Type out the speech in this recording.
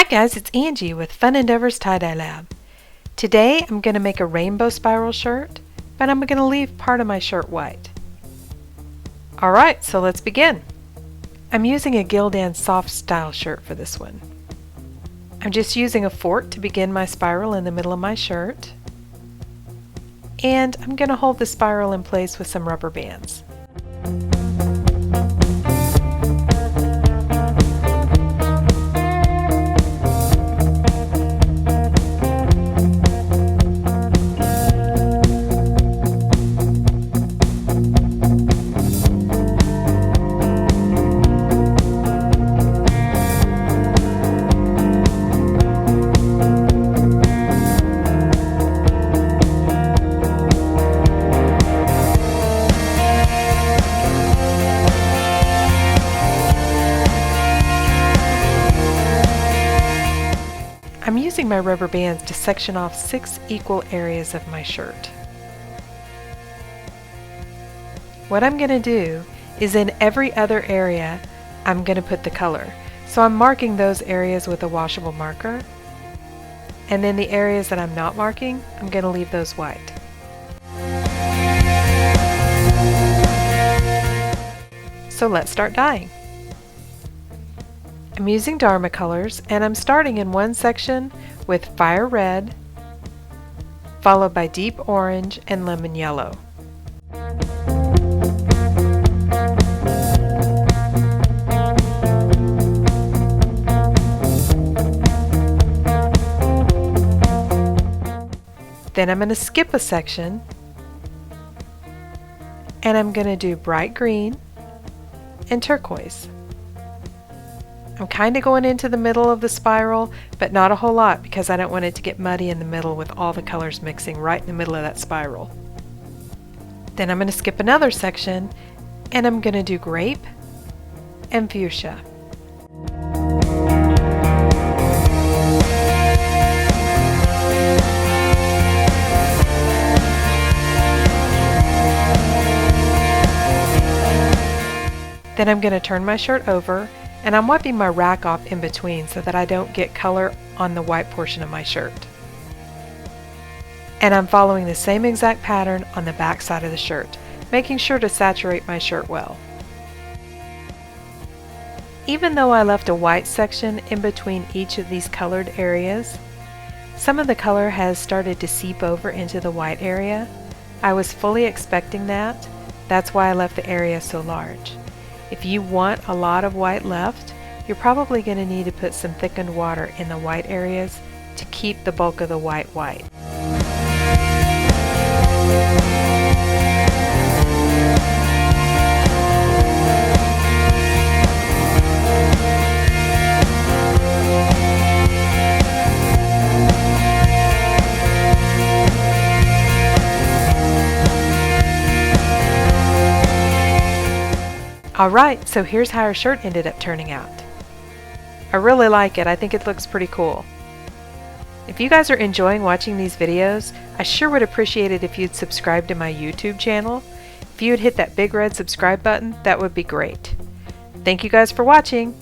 Hi guys, it's Angie with Fun Endeavors Tie-Dye Lab. Today I'm going to make a rainbow spiral shirt, but I'm going to leave part of my shirt white. Alright, so let's begin. I'm using a Gildan soft style shirt for this one. I'm just using a fork to begin my spiral in the middle of my shirt, and I'm going to hold the spiral in place with some rubber bands. I'm using my rubber bands to section off 6 equal areas of my shirt. What I'm going to do is in every other area I'm going to put the color. So I'm marking those areas with a washable marker, and then the areas that I'm not marking, I'm going to leave those white. So let's start dyeing. I'm using Dharma colors, and I'm starting in one section with fire red, followed by deep orange and lemon yellow. Then I'm going to skip a section, and I'm going to do bright green and turquoise. I'm kind of going into the middle of the spiral, but not a whole lot because I don't want it to get muddy in the middle with all the colors mixing right in the middle of that spiral. Then I'm going to skip another section, and I'm going to do grape and fuchsia. Then I'm going to turn my shirt over, and I'm wiping my rack off in between so that I don't get color on the white portion of my shirt. And I'm following the same exact pattern on the back side of the shirt, making sure to saturate my shirt well. Even though I left a white section in between each of these colored areas, some of the color has started to seep over into the white area. I was fully expecting that. That's why I left the area so large. If you want a lot of white left, you're probably going to need to put some thickened water in the white areas to keep the bulk of the white white. Alright, so here's how our shirt ended up turning out. I really like it. I think it looks pretty cool. If you guys are enjoying watching these videos, I sure would appreciate it if you'd subscribe to my YouTube channel. If you would hit that big red subscribe button, that would be great. Thank you guys for watching.